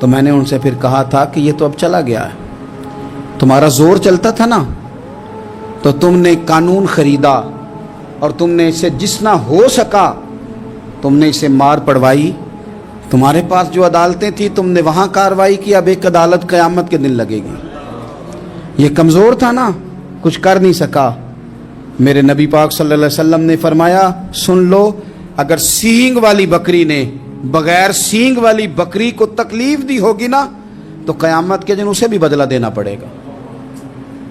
تو میں نے ان سے پھر کہا تھا کہ یہ تو اب چلا گیا ہے، تمہارا زور چلتا تھا نا، تو تم نے قانون خریدا اور تم نے اسے جتنا ہو سکا تم نے اسے مار پڑوائی، تمہارے پاس جو عدالتیں تھیں تم نے وہاں کارروائی کی، اب ایک عدالت قیامت کے دن لگے گی۔ یہ کمزور تھا نا، کچھ کر نہیں سکا۔ میرے نبی پاک صلی اللہ علیہ وسلم نے فرمایا سن لو، اگر سینگ والی بکری نے بغیر سینگ والی بکری کو تکلیف دی ہوگی نا تو قیامت کے دن اسے بھی بدلہ دینا پڑے گا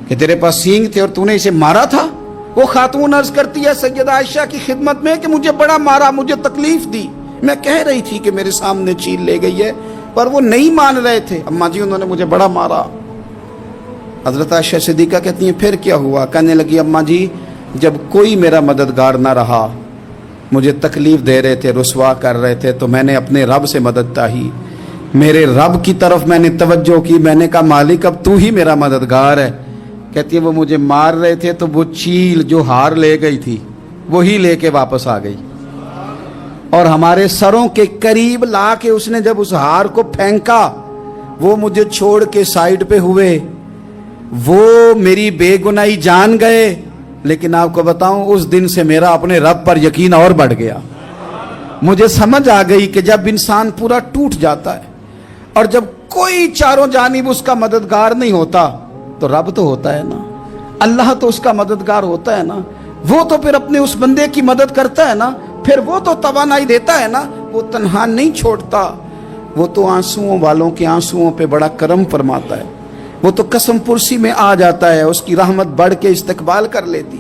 کہ تیرے پاس سینگ تھے اور تو نے اسے مارا تھا۔ وہ خاتون عرض کرتی ہے سیدہ عائشہ کی خدمت میں کہ مجھے بڑا مارا، مجھے تکلیف دی، میں کہہ رہی تھی کہ میرے سامنے چیل لے گئی ہے پر وہ نہیں مان رہے تھے، اماں جی انہوں نے مجھے بڑا مارا۔ حضرت عائشہ صدیقہ کہتی ہیں پھر کیا ہوا؟ کہنے لگی اماں جی جب کوئی میرا مددگار نہ رہا، مجھے تکلیف دے رہے تھے، رسوا کر رہے تھے، تو میں نے اپنے رب سے مدد چاہی، میرے رب کی طرف میں نے توجہ کی، میں نے کہا مالک اب تو ہی میرا مددگار ہے۔ کہتی ہے وہ مجھے مار رہے تھے تو وہ چیل جو ہار لے گئی تھی وہی لے کے واپس آ گئی، اور ہمارے سروں کے قریب لا کے اس نے جب اس ہار کو پھینکا وہ مجھے چھوڑ کے سائیڈ پہ ہوئے، وہ میری بے گناہی جان گئے، لیکن آپ کو بتاؤں اس دن سے میرا اپنے رب پر یقین اور بڑھ گیا۔ مجھے سمجھ آ گئی کہ جب انسان پورا ٹوٹ جاتا ہے اور جب کوئی چاروں جانب اس کا مددگار نہیں ہوتا تو رب تو ہوتا ہے نا، اللہ تو اس کا مددگار ہوتا ہے نا، وہ تو پھر اپنے اس بندے کی مدد کرتا ہے نا، پھر وہ تو توانائی دیتا ہے نا، وہ تنہا نہیں چھوڑتا، وہ تو آنسوؤں والوں کے آنسوؤں پہ بڑا کرم فرماتا ہے، وہ تو قسم پرسی میں آ جاتا ہے، اس کی رحمت بڑھ کے استقبال کر لیتی۔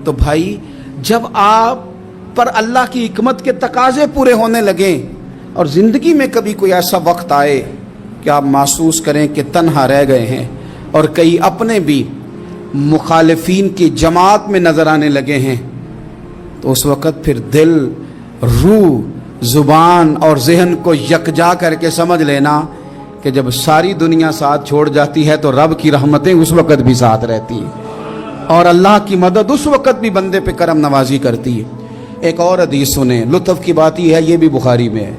تو بھائی جب آپ پر اللہ کی حکمت کے تقاضے پورے ہونے لگیں اور زندگی میں کبھی کوئی ایسا وقت آئے کہ آپ محسوس کریں کہ تنہا رہ گئے ہیں اور کئی اپنے بھی مخالفین کی جماعت میں نظر آنے لگے ہیں، تو اس وقت پھر دل، روح، زبان اور ذہن کو یکجا کر کے سمجھ لینا کہ جب ساری دنیا ساتھ چھوڑ جاتی ہے تو رب کی رحمتیں اس وقت بھی ساتھ رہتی ہیں اور اللہ کی مدد اس وقت بھی بندے پہ کرم نوازی کرتی ہے۔ ایک اور حدیث سنیں، لطف کی بات یہ ہے یہ بھی بخاری میں ہے،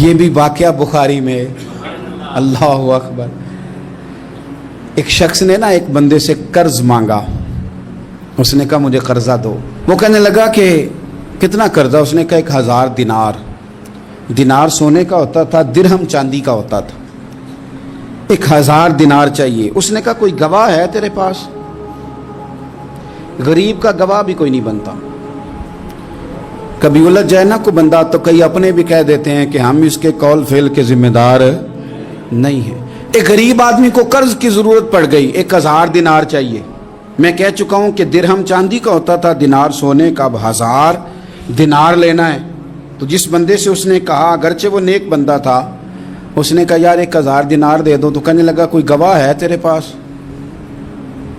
یہ بھی واقعہ بخاری میں ہے۔ اللہ اکبر۔ ایک شخص نے نا ایک بندے سے قرض مانگا، اس نے کہا مجھے قرضہ دو، وہ کہنے لگا کہ کتنا قرضہ؟ اس نے کہا 1000 دینار۔ دینار سونے کا ہوتا تھا، درہم چاندی کا ہوتا تھا، 1000 دینار چاہیے۔ اس نے کہا کوئی گواہ ہے تیرے پاس؟ غریب کا گواہ بھی کوئی نہیں بنتا، کبھی الجھ جائے نا کوئی بندہ تو کئی اپنے بھی کہہ دیتے ہیں کہ ہم اس کے قول فعل کے ذمہ دار نہیں ہیں۔ ایک غریب آدمی کو قرض کی ضرورت پڑ گئی، 1000 دینار چاہیے۔ میں کہہ چکا ہوں کہ درہم چاندی کا ہوتا تھا، دینار سونے کا، اب 1000 دینار لینا ہے۔ تو جس بندے سے اس نے کہا، اگرچہ وہ نیک بندہ تھا، اس نے کہا یار 1000 دینار دے دو، تو کہنے لگا کوئی گواہ ہے تیرے پاس؟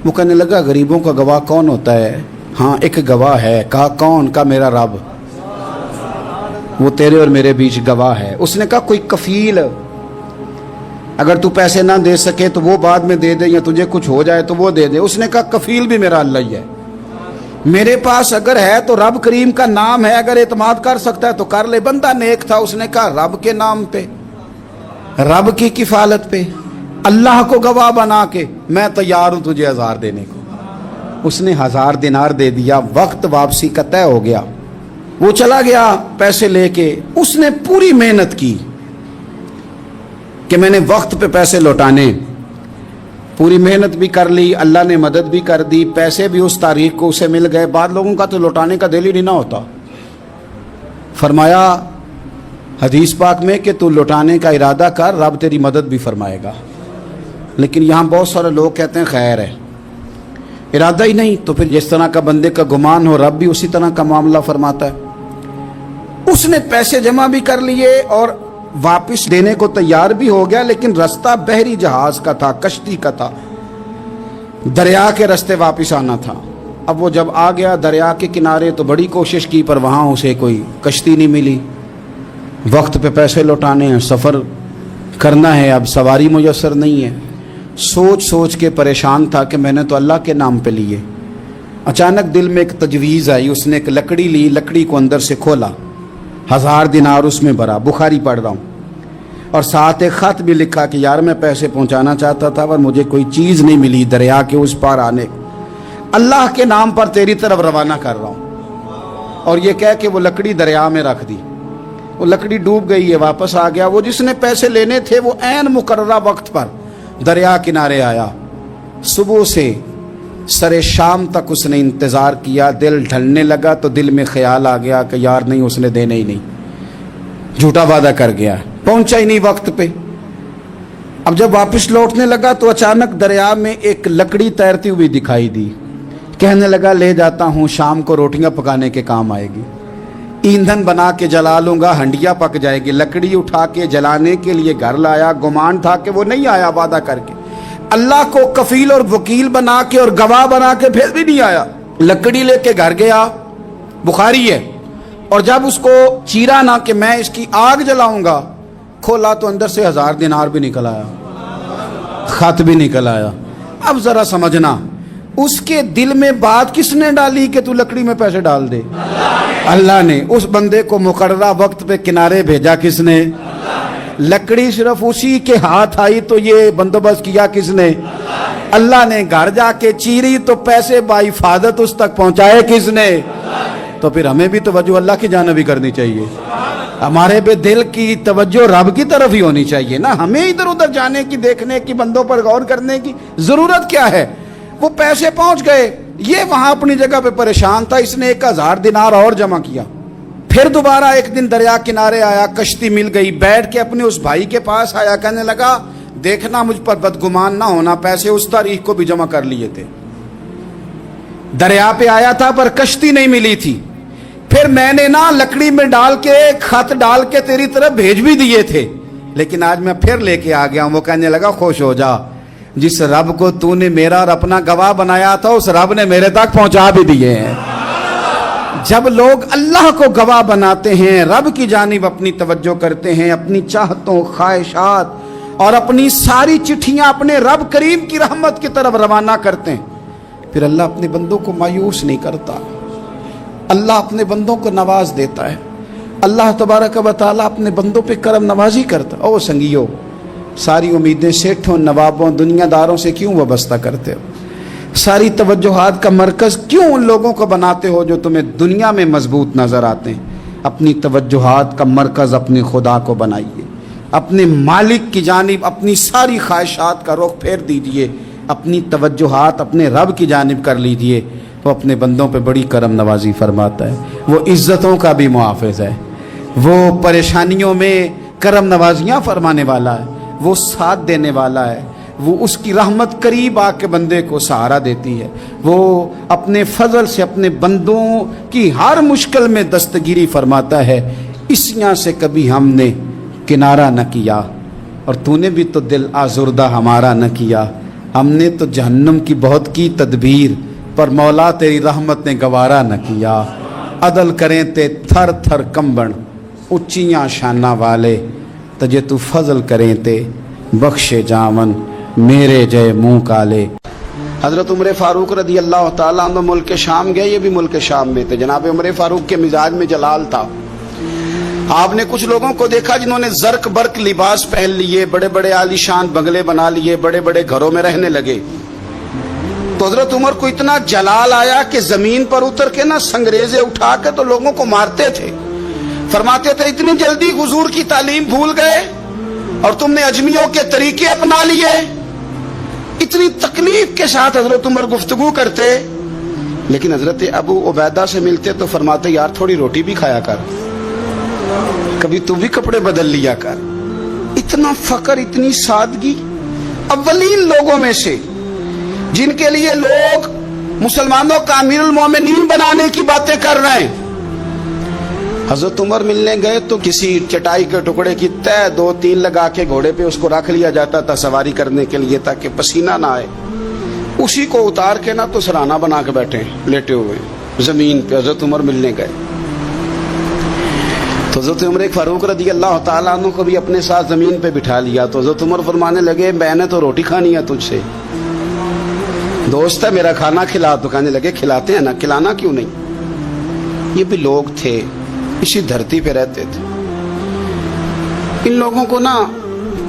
وہ کہنے لگا غریبوں کا گواہ کون ہوتا ہے؟ ہاں ایک گواہ ہے۔ کہا کون؟ کہا میرا رب، وہ تیرے اور میرے بیچ گواہ ہے۔ اس نے کہا کوئی کفیل، اگر تو پیسے نہ دے سکے تو وہ بعد میں دے دے، یا تجھے کچھ ہو جائے تو وہ دے دے۔ اس نے کہا کفیل بھی میرا اللہ ہی ہے، میرے پاس اگر ہے تو رب کریم کا نام ہے، اگر اعتماد کر سکتا ہے تو کر لے۔ بندہ نیک تھا، اس نے کہا رب کے نام پہ، رب کی کفالت پہ، اللہ کو گواہ بنا کے میں تیار ہوں تجھے 1000 دینے کو۔ اس نے 1000 دینار دے دیا، وقت واپسی کا طے ہو گیا، وہ چلا گیا پیسے لے کے۔ اس نے پوری محنت کی کہ میں نے وقت پہ پیسے لوٹانے، پوری محنت بھی کر لی، اللہ نے مدد بھی کر دی، پیسے بھی اس تاریخ کو اسے مل گئے۔ بعض لوگوں کا تو لوٹانے کا دل ہی نہیں نہ ہوتا۔ فرمایا حدیث پاک میں کہ تو لوٹانے کا ارادہ کر، رب تیری مدد بھی فرمائے گا۔ لیکن یہاں بہت سارے لوگ کہتے ہیں خیر ہے، ارادہ ہی نہیں، تو پھر جس طرح کا بندے کا گمان ہو رب بھی اسی طرح کا معاملہ فرماتا ہے۔ اس نے پیسے جمع بھی کر لیے اور واپس دینے کو تیار بھی ہو گیا، لیکن رستہ بحری جہاز کا تھا، کشتی کا تھا، دریا کے رستے واپس آنا تھا۔ اب وہ جب آ گیا دریا کے کنارے تو بڑی کوشش کی پر وہاں اسے کوئی کشتی نہیں ملی۔ وقت پہ پیسے لوٹانے ہیں، سفر کرنا ہے، اب سواری میسر نہیں ہے۔ سوچ سوچ کے پریشان تھا کہ میں نے تو اللہ کے نام پہ لیے۔ اچانک دل میں ایک تجویز آئی، اس نے ایک لکڑی لی، لکڑی کو اندر سے کھولا، 1000 دینار اس میں بھرا۔ بخاری پڑھ رہا ہوں۔ اور ساتھ ایک خط بھی لکھا کہ یار میں پیسے پہنچانا چاہتا تھا پر مجھے کوئی چیز نہیں ملی دریا کے اس پار آنے کو، اللہ کے نام پر تیری طرف روانہ کر رہا ہوں۔ اور یہ کہہ کے وہ لکڑی دریا میں رکھ دی، وہ لکڑی ڈوب گئی ہے، واپس آ گیا۔ وہ جس نے پیسے لینے تھے وہ عین مقررہ وقت پر دریا کنارے آیا، صبح سے سر شام تک اس نے انتظار کیا۔ دل ڈھلنے لگا تو دل میں خیال آ گیا کہ یار نہیں، اس نے دینے ہی نہیں، جھوٹا وعدہ کر گیا، پہنچا ہی نہیں وقت پہ۔ اب جب واپس لوٹنے لگا تو اچانک دریا میں ایک لکڑی تیرتی ہوئی دکھائی دی۔ کہنے لگا لے جاتا ہوں، شام کو روٹیاں پکانے کے کام آئے گی، ایندھن بنا کے جلا لوں گا، ہنڈیا پک جائے گی۔ لکڑی اٹھا کے جلانے کے لیے گھر لایا، گمان تھا کہ وہ نہیں آیا وعدہ کر کے، اللہ کو کفیل اور وکیل بنا کے اور گواہ بنا کے پھر بھی نہیں آیا۔ لکڑی لے کے گھر گیا، بخاری ہے، اور جب اس کو چیرا نہ کہ میں اس کی آگ جلاؤں گا، کھولا تو اندر سے 1000 دینار بھی نکل آیا، خط بھی نکل آیا۔ اب ذرا سمجھنا، اس کے دل میں بات کس نے ڈالی کہ تو لکڑی میں پیسے ڈال دے؟ اللہ نے۔ اس بندے کو مقررہ وقت پہ کنارے بھیجا کس نے؟ لکڑی صرف اسی کے ہاتھ آئی تو یہ بندوبست کیا کس نے؟ اللہ نے۔ گھر جا کے چیری تو پیسے بحفاظت اس تک پہنچائے کس نے؟ تو پھر ہمیں بھی توجہ اللہ کی جانب ہی کرنی چاہیے، ہمارے پہ دل کی توجہ رب کی طرف ہی ہونی چاہیے نا، ہمیں ادھر ادھر جانے کی، دیکھنے کی، بندوں پر غور کرنے کی ضرورت کیا ہے؟ وہ پیسے پہنچ گئے، یہ وہاں اپنی جگہ پہ پریشان تھا، اس نے 1000 دینار اور جمع کیا۔ پھر دوبارہ ایک دن دریا کنارے آیا، کشتی مل گئی، بیٹھ کے اپنے اس بھائی کے پاس آیا، کہنے لگا دیکھنا مجھ پر بدگمان نہ ہونا، پیسے اس تاریخ کو بھی جمع کر لیے تھے، دریا پہ آیا تھا پر کشتی نہیں ملی تھی، پھر میں نے نا لکڑی میں ڈال کے خط ڈال کے تیری طرف بھیج بھی دیے تھے، لیکن آج میں پھر لے کے آ گیا ہوں۔ وہ کہنے لگا خوش ہو جا، جس رب کو تو نے میرا اور اپنا گواہ بنایا تھا اس رب نے میرے تک پہنچا بھی دیے ہیں۔ جب لوگ اللہ کو گواہ بناتے ہیں، رب کی جانب اپنی توجہ کرتے ہیں، اپنی چاہتوں، خواہشات اور اپنی ساری چٹھیاں اپنے رب کریم کی رحمت کی طرف روانہ کرتے ہیں، پھر اللہ اپنے بندوں کو مایوس نہیں کرتا، اللہ اپنے بندوں کو نواز دیتا ہے، اللہ تبارک و تعالیٰ اپنے بندوں پہ کرم نوازی کرتا۔ او سنگیو، ساری امیدیں سیٹھوں، نوابوں، دنیا داروں سے کیوں وابستہ کرتے ہو؟ ساری توجہات کا مرکز کیوں ان لوگوں کو بناتے ہو جو تمہیں دنیا میں مضبوط نظر آتے ہیں؟ اپنی توجہات کا مرکز اپنے خدا کو بنائیے، اپنے مالک کی جانب اپنی ساری خواہشات کا رخ پھیر دیجئے، اپنی توجہات اپنے رب کی جانب کر لیجئے، وہ اپنے بندوں پہ بڑی کرم نوازی فرماتا ہے، وہ عزتوں کا بھی محافظ ہے، وہ پریشانیوں میں کرم نوازیاں فرمانے والا ہے، وہ ساتھ دینے والا ہے، وہ اس کی رحمت قریب آ کے بندے کو سہارا دیتی ہے، وہ اپنے فضل سے اپنے بندوں کی ہر مشکل میں دستگیری فرماتا ہے۔ اسیاں سے کبھی ہم نے کنارہ نہ کیا، اور تو نے بھی تو دل آزردہ ہمارا نہ کیا، ہم نے تو جہنم کی بہت کی تدبیر، پر مولا تیری رحمت نے گوارا نہ کیا۔ عدل کریں تے تھر تھر کمبن، اچیاں شانہ والے، تجھے تو فضل کریں تے بخشے جاون، میرے جے منہ کالے۔ حضرت عمر فاروق رضی اللہ تعالیٰ عنہ ملک شام گئے، یہ بھی ملک شام میں تھے۔ جناب عمر فاروق کے مزاج میں جلال تھا۔ آپ نے کچھ لوگوں کو دیکھا جنہوں نے زرق برق لباس پہن لیے، بڑے بڑے عالی شان بنگلے بنا لیے، بڑے بڑے گھروں میں رہنے لگے۔ تو حضرت عمر کو اتنا جلال آیا کہ زمین پر اتر کے نا سنگریزے اٹھا کے تو لوگوں کو مارتے تھے، فرماتے تھے اتنی جلدی حضور کی تعلیم بھول گئے اور تم نے اجمیوں کے طریقے اپنا لیے۔ اتنی تکلیف کے ساتھ حضرت عمر گفتگو کرتے، لیکن حضرت ابو عبیدہ سے ملتے تو فرماتے یار تھوڑی روٹی بھی کھایا کر، کبھی تو بھی کپڑے بدل لیا کر۔ اتنا فقر، اتنی سادگی، اولین لوگوں میں سے جن کے لیے لوگ مسلمانوں کا امیر المومنین بنانے کی باتیں کر رہے ہیں۔ حضرت عمر ملنے گئے تو کسی چٹائی کے ٹکڑے کی تہ 2-3 لگا کے گھوڑے پہ اس کو رکھ لیا جاتا تھا سواری کرنے کے لیے تاکہ پسینہ نہ آئے، اسی کو اتار کے نا تو سرانہ بنا کے بیٹھے لیٹے ہوئے زمین پہ۔ حضرت عمر ملنے گئے تو حضرت عمر فاروق رضی اللہ تعالیٰ عنہ کو بھی اپنے ساتھ زمین پہ بٹھا لیا۔ تو حضرت عمر فرمانے لگے میں نے تو روٹی کھانی ہے تجھ سے، دوست ہے میرا، کھانا کھلا۔ تو کہنے لگے کھلاتے ہیں نا، کھلانا کیوں نہیں؟ یہ بھی لوگ تھے، اسی دھرتی پہ رہتے تھے، ان لوگوں کو نا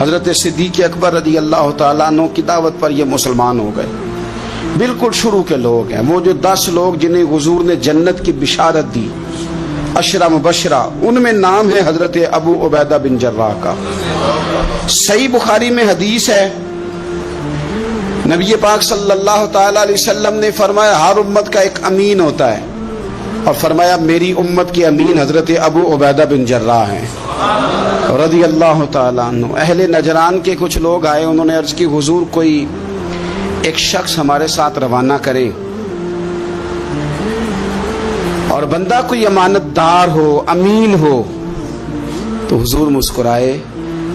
حضرت صدیق اکبر رضی اللہ تعالیٰ عنہ کی دعوت پر یہ مسلمان ہو گئے. بالکل شروع کے لوگ ہیں، وہ جو 10 لوگ جنہیں حضور نے جنت کی بشارت دی، 10 مبشرہ، ان میں نام ہے حضرت ابو عبیدہ بن جراح کا. صحیح بخاری میں حدیث ہے، نبی پاک صلی اللہ تعالیٰ علیہ وسلم نے فرمایا ہر امت کا ایک امین ہوتا ہے، اور فرمایا میری امت کے امین حضرت ابو عبیدہ بن جراح ہیں رضی اللہ تعالیٰ عنہ. اہل نجران کے کچھ لوگ آئے، انہوں نے عرض کی حضور کوئی ایک شخص ہمارے ساتھ روانہ کرے، اور بندہ کوئی امانت دار ہو، امین ہو. تو حضور مسکرائے،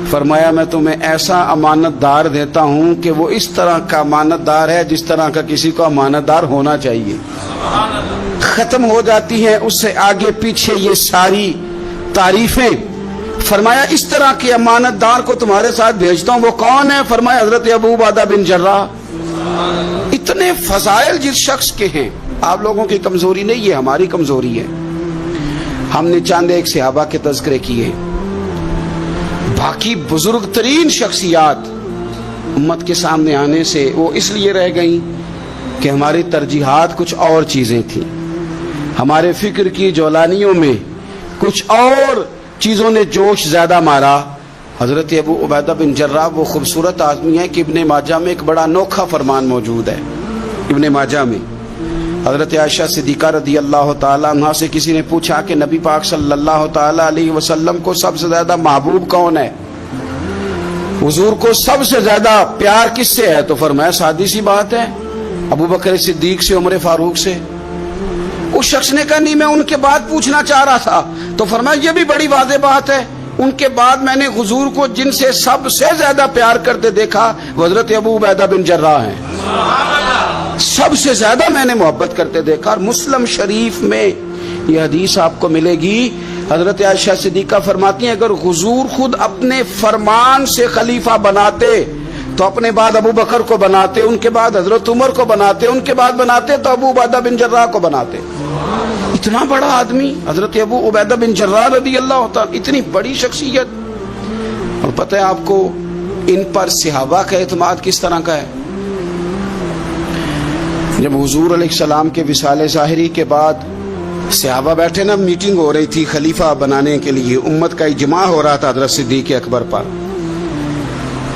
فرمایا میں تمہیں ایسا امانت دار دیتا ہوں کہ وہ اس طرح کا امانت دار ہے جس طرح کا کسی کو امانت دار ہونا چاہیے. ختم ہو جاتی ہیں اس سے آگے پیچھے یہ ساری تعریفیں. فرمایا اس طرح کے امانت دار کو تمہارے ساتھ بھیجتا ہوں. وہ کون ہے؟ فرمایا حضرت ابو عبیدہ بن جراح. اتنے فضائل جس شخص کے ہیں. آپ لوگوں کی کمزوری نہیں، یہ ہماری کمزوری ہے. ہم نے چاند ایک صحابہ کے تذکرے کیے، باقی بزرگ ترین شخصیات امت کے سامنے آنے سے وہ اس لیے رہ گئیں کہ ہماری ترجیحات کچھ اور چیزیں تھیں، ہمارے فکر کی جولانیوں میں کچھ اور چیزوں نے جوش زیادہ مارا. حضرت ابو عبیدہ بن جراح وہ خوبصورت آدمی ہے کہ ابن ماجہ میں ایک بڑا انوکھا فرمان موجود ہے. ابن ماجہ میں حضرت عائشہ صدیقہ رضی اللہ تعالیٰ عنہ سے کسی نے پوچھا کہ نبی پاک صلی اللہ تعالیٰ علیہ وسلم کو سب سے زیادہ محبوب کون ہے، حضور کو سب سے زیادہ پیار کس سے ہے؟ تو فرمایا سادی سی بات ہے، ابو بکر صدیق سے، عمر فاروق سے. اس شخص نے کہا نہیں، میں ان کے بعد پوچھنا چاہ رہا تھا. تو فرمایا یہ بھی بڑی واضح بات ہے، ان کے بعد میں نے حضور کو جن سے سب سے زیادہ پیار کرتے دیکھا وہ حضرت ابو عبیدہ بن جراح ہیں. سب سے زیادہ میں نے محبت کرتے دیکھا. اور مسلم شریف میں یہ حدیث آپ کو ملے گی، حضرت عائشہ صدیقہ فرماتی ہیں اگر حضور خود اپنے فرمان سے خلیفہ بناتے تو اپنے بعد ابو بکر کو بناتے، ان کے بعد حضرت عمر کو بناتے، ان کے بعد بناتے تو ابو عبیدہ بن جراح کو بناتے. اتنا بڑا آدمی حضرت ابو عبیدہ بن جراح رضی اللہ تعالیٰ، اتنی بڑی شخصیت. اور پتہ ہے آپ کو ان پر صحابہ کا اعتماد کس طرح کا ہے؟ جب حضور علیہ السلام کے وصال ظاہری کے بعد صحابہ بیٹھے نا، میٹنگ ہو رہی تھی خلیفہ بنانے کے لیے، امت کا اجماع ہو رہا تھا حضرت صدیق اکبر پر.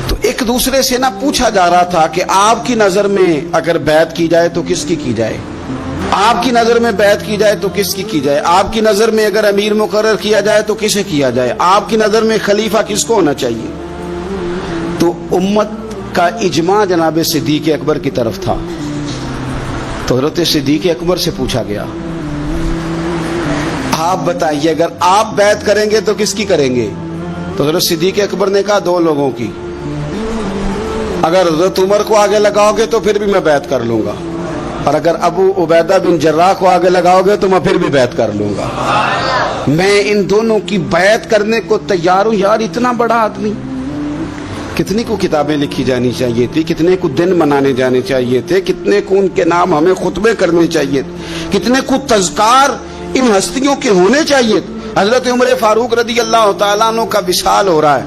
تو ایک دوسرے سے نہ پوچھا جا رہا تھا کہ آپ کی نظر میں اگر بیعت کی جائے تو کس کی کی جائے، آپ کی نظر میں بیعت کی جائے تو کس کی جائے، آپ کی نظر میں اگر امیر مقرر کیا جائے تو کسے کیا جائے، آپ کی نظر میں خلیفہ کس کو ہونا چاہیے. تو امت کا اجماع جناب صدیق اکبر کی طرف تھا. تو حضرت صدیق اکبر سے پوچھا گیا آپ بتائیے اگر آپ بیعت کریں گے تو کس کی کریں گے؟ تو حضرت صدیق اکبر نے کہا 2 لوگوں کی. اگر حضرت عمر کو آگے لگاؤ گے تو پھر بھی میں بیعت کر لوں گا، اور اگر ابو عبیدہ بن جراح کو آگے لگاؤ گے تو میں پھر بھی بیعت کر لوں گا. میں ان دونوں کی بیعت کرنے کو تیار ہوں. یار اتنا بڑا آدمی، کتنی کو کتابیں لکھی جانی چاہیے تھی، کتنے کو دن منانے جانے چاہیے تھے، کتنے کو ان کے نام ہمیں خطبے کرنے چاہیے تھے، کتنے کو تذکار ان ہستیوں کے ہونے چاہیے. حضرت عمر فاروق رضی اللہ تعالیٰ عنہ کا وصال ہو رہا ہے،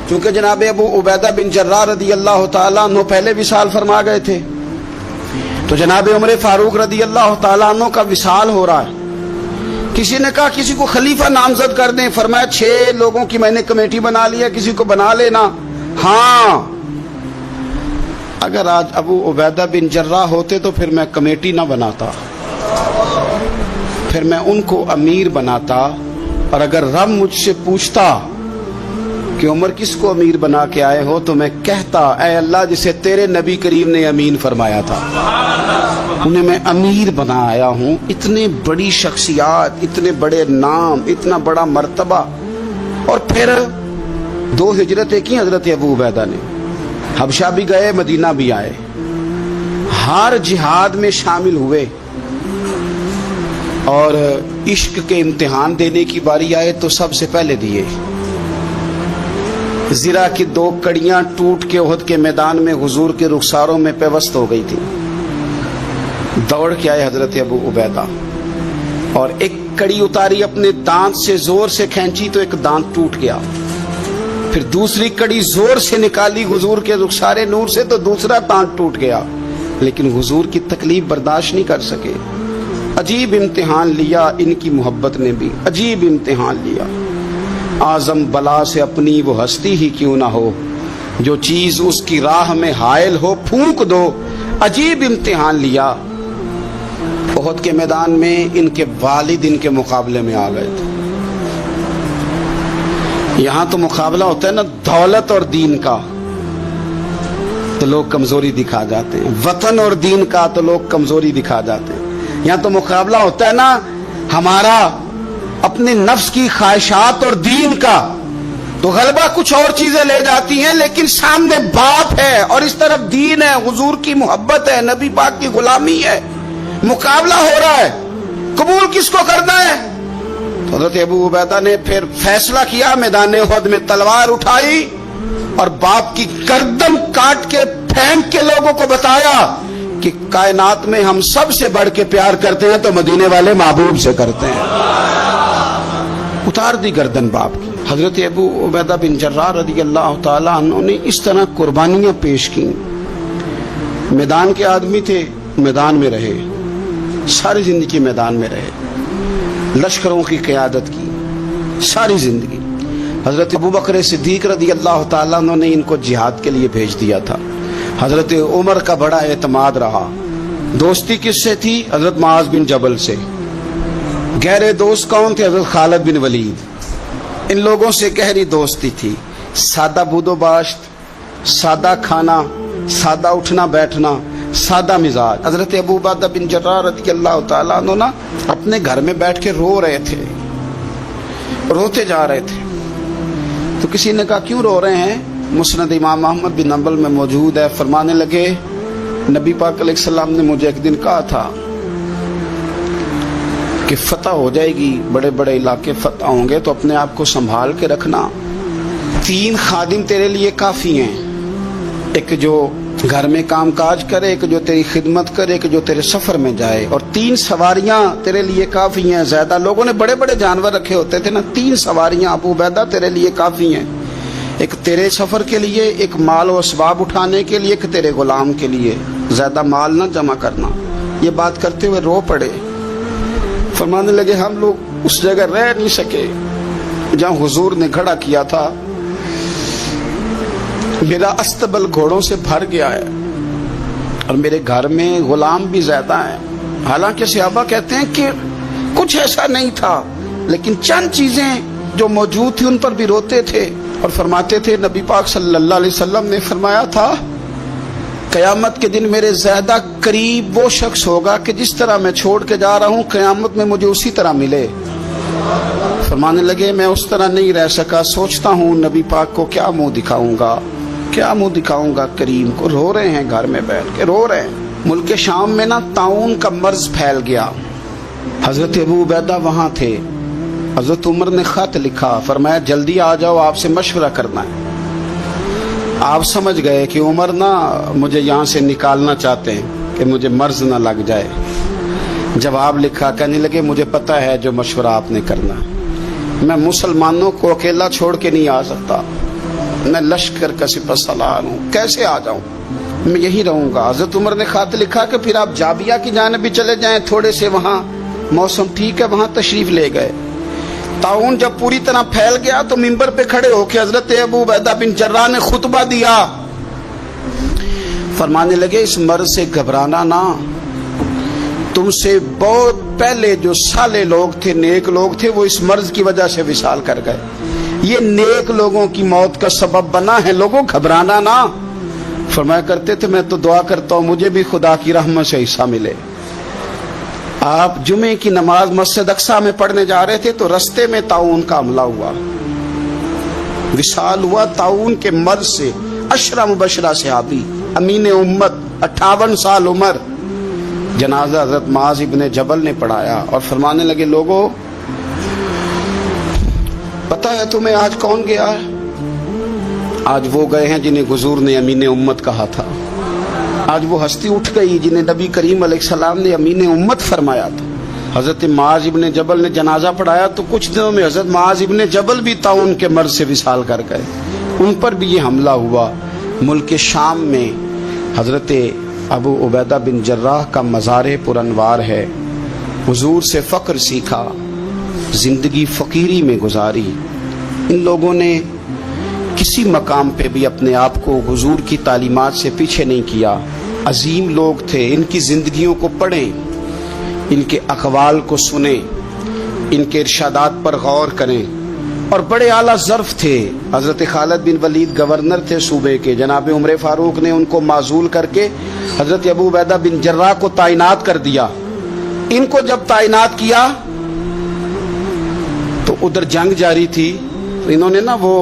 چونکہ جناب ابو عبیدہ بن جراح رضی اللہ تعالیٰ عنہ پہلے وصال فرما گئے تھے، تو جناب عمر فاروق رضی اللہ تعالیٰ عنہ کا وصال ہو رہا ہے. کسی نے کہا کسی کو خلیفہ نامزد کر دیں. فرمایا 6 لوگوں کی میں نے کمیٹی بنا لی ہے، کسی کو بنا لینا. ہاں اگر آج ابو عبیدہ بن جراح ہوتے تو پھر میں کمیٹی نہ بناتا، پھر میں ان کو امیر بناتا. اور اگر رب مجھ سے پوچھتا کہ عمر کس کو امیر بنا کے آئے ہو تو میں کہتا اے اللہ جسے تیرے نبی کریم نے امین فرمایا تھا انہیں میں امیر بنا آیا ہوں. اتنی بڑی شخصیات، اتنے بڑے نام، اتنا بڑا مرتبہ. اور پھر 2 ہجرتیں کی حضرت ابو عبیدہ نے، حبشہ بھی گئے، مدینہ بھی آئے، ہر جہاد میں شامل ہوئے. اور عشق کے امتحان دینے کی باری آئے تو سب سے پہلے دیے. زرہ کی 2 کڑیاں ٹوٹ کے احد کے میدان میں حضور کے رخساروں میں پیوست ہو گئی تھی. دوڑ کے آئے حضرت ابو عبیدہ اور ایک کڑی اتاری، اپنے دانت سے زور سے کھینچی تو ایک دانت ٹوٹ گیا. پھر دوسری کڑی زور سے نکالی حضور کے رخسار نور سے تو دوسرا تانٹ ٹوٹ گیا، لیکن حضور کی تکلیف برداشت نہیں کر سکے۔ عجیب امتحان لیا ان کی محبت نے بھی، عجیب امتحان لیا۔ اعظم بلا سے اپنی وہ ہستی ہی کیوں نہ ہو، جو چیز اس کی راہ میں حائل ہو پھونک دو۔ عجیب امتحان لیا۔ احد کے میدان میں ان کے والد ان کے مقابلے میں آ گئے تھے۔ یہاں تو مقابلہ ہوتا ہے نا دولت اور دین کا، تو لوگ کمزوری دکھا جاتے ہیں، وطن اور دین کا تو لوگ کمزوری دکھا جاتے ہیں۔ یہاں تو مقابلہ ہوتا ہے نا ہمارا اپنے نفس کی خواہشات اور دین کا، تو غلبہ کچھ اور چیزیں لے جاتی ہیں، لیکن سامنے باپ ہے اور اس طرف دین ہے، حضور کی محبت ہے، نبی پاک کی غلامی ہے، مقابلہ ہو رہا ہے، قبول کس کو کرنا ہے؟ حضرت ابو عبیدہ نے پھر فیصلہ کیا، میدان احد میں تلوار اٹھائی اور باپ کی گردن کاٹ کے پھینک کے لوگوں کو بتایا کہ کائنات میں ہم سب سے بڑھ کے پیار کرتے ہیں تو مدینے والے محبوب سے کرتے ہیں۔ اتار دی گردن باپ کی۔ حضرت ابو عبیدہ بن جراح رضی اللہ تعالیٰ عنہ نے اس طرح قربانیاں پیش کی۔ میدان کے آدمی تھے، میدان میں رہے، ساری زندگی میدان میں رہے، لشکروں کی قیادت کی ساری زندگی۔ حضرت ابوبکر صدیق رضی اللہ تعالیٰ عنہ نے ان کو جہاد کے لیے بھیج دیا تھا۔ حضرت عمر کا بڑا اعتماد رہا۔ دوستی کس سے تھی؟ حضرت معاذ بن جبل سے۔ گہرے دوست کون تھے؟ حضرت خالد بن ولید۔ ان لوگوں سے گہری دوستی تھی۔ سادہ بود و باشت، سادہ کھانا، سادہ اٹھنا بیٹھنا، سادہ مزاج۔ حضرت ابو عبیدہ بن جراح رضی اللہ تعالیٰ عنہ نا اپنے گھر میں بیٹھ کے رو رہے تھے، روتے جا رہے تھے۔ تو کسی نے کہا کیوں رو رہے ہیں؟ مسند امام احمد بن حنبل میں موجود ہے۔ فرمانے لگے نبی پاک علیہ السلام نے مجھے ایک دن کہا تھا کہ فتح ہو جائے گی، بڑے بڑے علاقے فتح ہوں گے، تو اپنے آپ کو سنبھال کے رکھنا۔ 3 خادم تیرے لیے کافی ہیں، ایک جو گھر میں کام کاج کرے، ایک جو تیری خدمت کرے، ایک جو تیرے سفر میں جائے، اور 3 سواریاں تیرے لیے کافی ہیں۔ زیادہ لوگوں نے بڑے بڑے جانور رکھے ہوتے تھے نا، 3 سواریاں ابو عبیدہ تیرے لیے کافی ہیں، ایک تیرے سفر کے لیے، ایک مال و اسباب اٹھانے کے لیے، ایک تیرے غلام کے لیے، زیادہ مال نہ جمع کرنا۔ یہ بات کرتے ہوئے رو پڑے۔ فرمانے لگے ہم لوگ اس جگہ رہ نہیں سکے جہاں حضور نے کھڑا کیا تھا، میرا استبل گھوڑوں سے بھر گیا ہے اور میرے گھر میں غلام بھی زیادہ ہیں۔ حالانکہ صحابہ کہتے ہیں کہ کچھ ایسا نہیں تھا، لیکن چند چیزیں جو موجود تھی ان پر بھی روتے تھے اور فرماتے تھے نبی پاک صلی اللہ علیہ وسلم نے فرمایا تھا قیامت کے دن میرے زیادہ قریب وہ شخص ہوگا کہ جس طرح میں چھوڑ کے جا رہا ہوں قیامت میں مجھے اسی طرح ملے۔ فرمانے لگے میں اس طرح نہیں رہ سکا، سوچتا ہوں نبی پاک کو کیا منہ دکھاؤں گا، کیا منہ دکھاؤں گا کریم کو۔ رو رہے ہیں گھر میں بیٹھ کے، رو رہے ہیں۔ ملک شام میں نا طاعون کا مرض پھیل گیا۔ حضرت ابو عبیدہ وہاں تھے۔ حضرت عمر نے خط لکھا، فرمایا جلدی آ جاؤ، آپ سے مشورہ کرنا ہے۔ آپ سمجھ گئے کہ عمر نا مجھے یہاں سے نکالنا چاہتے ہیں کہ مجھے مرض نہ لگ جائے۔ جواب لکھا، کہنے لگے مجھے پتا ہے جو مشورہ آپ نے کرنا، میں مسلمانوں کو اکیلا چھوڑ کے نہیں آ سکتا، میں لشکر کا سپہ سالار ہوں، کیسے آ جاؤں، میں یہی رہوں گا۔ حضرت عمر نے خط لکھا کہ پھر آپ جابیہ کی جانب بھی چلے جائیں، تھوڑے سے وہاں موسم ٹھیک ہے، وہاں تشریف لے گئے۔ طاعون جب پوری طرح پھیل گیا تو منبر پہ کھڑے ہو کے حضرت ابو عبیدہ بن جراح نے خطبہ دیا۔ فرمانے لگے اس مرض سے گھبرانا نہ، تم سے بہت پہلے جو صالح لوگ تھے، نیک لوگ تھے، وہ اس مرض کی وجہ سے وصال کر گئے، یہ نیک لوگوں کی موت کا سبب بنا ہے، لوگوں گھبرانا نہ۔ فرمایا کرتے تھے میں تو دعا کرتا ہوں مجھے بھی خدا کی رحمت سے حصہ ملے۔ آپ جمعے کی نماز مسجد اقصی میں پڑھنے جا رہے تھے تو رستے میں طاعون کا حملہ ہوا، وصال ہوا طاعون کے مرض سے۔ عشرہ مبشرہ صحابی، امین امت، 58 سال عمر، جنازہ حضرت معاذ ابن جبل نے پڑھایا اور فرمانے لگے لوگوں پتہ ہے تمہیں آج کون گیا ہے؟ آج وہ گئے ہیں جنہیں حضور نے امین امت کہا تھا، آج وہ ہستی اٹھ گئی جنہیں نبی کریم علیہ السلام نے امین امت فرمایا تھا۔ حضرت معاذ ابن جبل نے جنازہ پڑھایا تو کچھ دنوں میں حضرت معاذ ابن جبل بھی طاعون کے مرض سے وصال کر گئے، ان پر بھی یہ حملہ ہوا۔ ملک شام میں حضرت ابو عبیدہ بن جراح کا مزار پر انوار ہے۔ حضور سے فقر سیکھا، زندگی فقیری میں گزاری۔ ان لوگوں نے کسی مقام پہ بھی اپنے آپ کو حضور کی تعلیمات سے پیچھے نہیں کیا، عظیم لوگ تھے۔ ان کی زندگیوں کو پڑھیں، ان کے اقوال کو سنیں، ان کے ارشادات پر غور کریں، اور بڑے اعلیٰ ظرف تھے۔ حضرت خالد بن ولید گورنر تھے صوبے کے، جناب عمر فاروق نے ان کو معزول کر کے حضرت ابو عبیدہ بن جراح کو تعینات کر دیا۔ ان کو جب تعینات کیا تو ادھر جنگ جاری تھی، انہوں نے نا وہ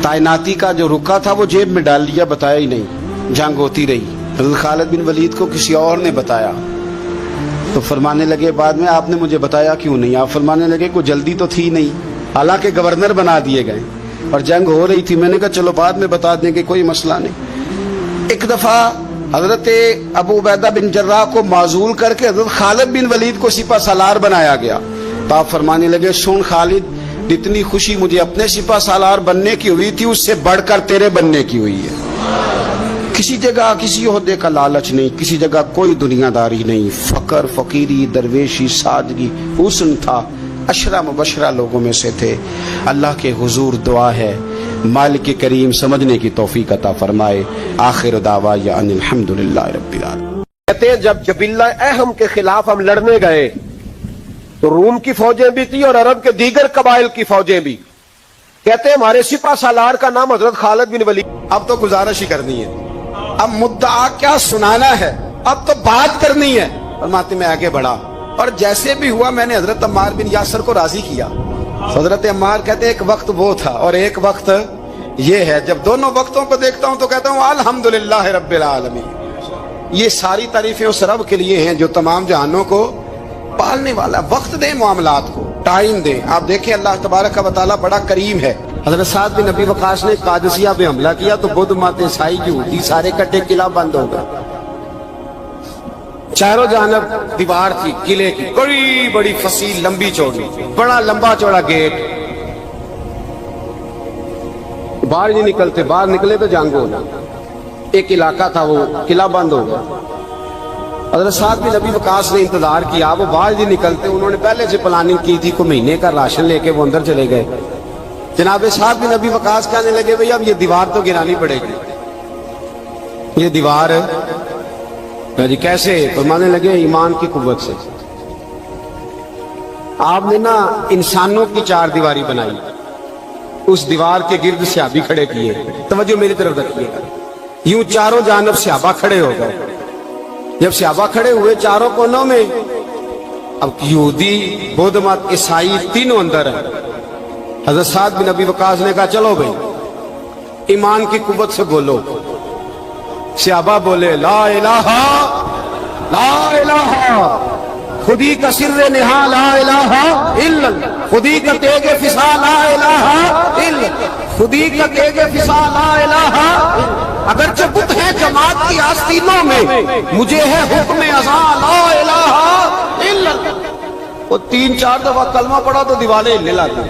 تعیناتی کا جو رکا تھا وہ جیب میں ڈال لیا، بتایا ہی نہیں، جنگ ہوتی رہی۔ حضرت خالد بن ولید کو کسی اور نے بتایا تو فرمانے لگے بعد میں آپ نے مجھے بتایا کیوں نہیں؟ آپ فرمانے لگے کوئی جلدی تو تھی نہیں، حالانکہ گورنر بنا دیے گئے اور جنگ ہو رہی تھی۔ میں نے کہا چلو بعد میں بتا دیں گے، کوئی مسئلہ نہیں۔ ایک دفعہ حضرت ابو عبیدہ بن جراح کو معزول کر کے حضرت خالد بن ولید کو سپہ سالار بنایا گیا تو آپ فرمانے لگے سن خالد، جتنی خوشی مجھے اپنے سپہ سالار بننے کی ہوئی تھی اس سے بڑھ کر تیرے بننے کی ہوئی ہے۔ کسی جگہ کسی عہدے کا لالچ نہیں، کسی جگہ کوئی دنیا داری نہیں، فقر، فقیری، درویشی، سادگی، حسن تھا۔ عشرہ مبشرہ لوگوں میں سے تھے۔ اللہ کے حضور دعا ہے مالک کریم سمجھنے کی توفیق عطا فرمائے۔ آخر دعوانا ان الحمدللہ رب العالمین۔ کہتے ہیں جب جبلہ اہم کے خلاف ہم لڑنے گئے تو روم کی فوجیں بھی تھی اور عرب کے دیگر قبائل کی فوجیں بھی۔ کہتے ہیں ہمارے سپہ سالار کا نام حضرت خالد بن ولید۔ اب تو گزارش ہی کرنی ہے، اب مدعا کیا سنانا ہے، اب تو بات کرنی ہے۔ فرماتے میں آگے بڑھا اور جیسے بھی ہوا میں نے حضرت عمار بن یاسر کو راضی کیا۔ حضرت عمار کہتے ہیں ایک وقت وہ تھا اور ایک وقت یہ ہے، جب دونوں وقتوں کو دیکھتا ہوں تو کہتا ہوں الحمدللہ رب العالمین۔ یہ ساری تعریفیں اس رب کے لیے ہیں جو تمام جہانوں کو پالنے والا۔ وقت دیں معاملات کو، ٹائم دیں۔ آپ دیکھیں اللہ تبارک و تعالیٰ بڑا کریم ہے۔ حضرت سعد بن ابی وقاص نے قادسیہ پہ حملہ کیا تو بدھ مت عیسائی یہودی سارے کٹے، قلعہ بند ہو گئے۔ چاروں جانب دیوار تھی قلعے کی، بڑی بڑی فصیل، لمبی چوڑی، بڑا لمبا چوڑا گیٹ۔ باہر نہیں نکلتے، باہر نکلے تو جنگ ہونا۔ ایک علاقہ تھا وہ قلعہ بند ہو گیا۔ حضرت سعد بن ابی وقاص نے انتظار کیا، وہ باہر نہیں نکلتے۔ انہوں نے پہلے سے پلاننگ کی تھی، کوئی مہینے کا راشن لے کے وہ اندر چلے گئے۔ جناب سعد بن ابی وقاص کہنے لگے بھئی اب یہ دیوار تو گرانی پڑے گی۔ یہ دیوار جی کیسے؟ فرمانے لگے ایمان کی قوت سے۔ آپ نے نا انسانوں کی چار دیواری بنائی، اس دیوار کے گرد صحابی کھڑے کیے۔ توجہ میری طرف رکھیے، یوں چاروں جانب صحابہ کھڑے ہو گئے۔ جب صحابہ کھڑے ہوئے چاروں کونوں میں، اب یہودی، بدھ مت، عیسائی تینوں اندر ہیں۔ حضرت سعد بن ابی وقاص نے کہا چلو بھئی ایمان کی قوت سے بولو۔ صحابہ بولے لا الہ لا الہ، خودی کا سر نہا لا الہ الا اللہ، خودی کا تیغ فسا لا الہ الا اللہ، خودی کا تیغ فسا لا الہ۔ اگرچہ بت ہے جماعت کی آستینوں میں، مجھے ہے حکم ازاں لا الہ الا اللہ۔ وہ تین چار دفعہ کلمہ پڑھا تو دیواریں ہلنے لگی۔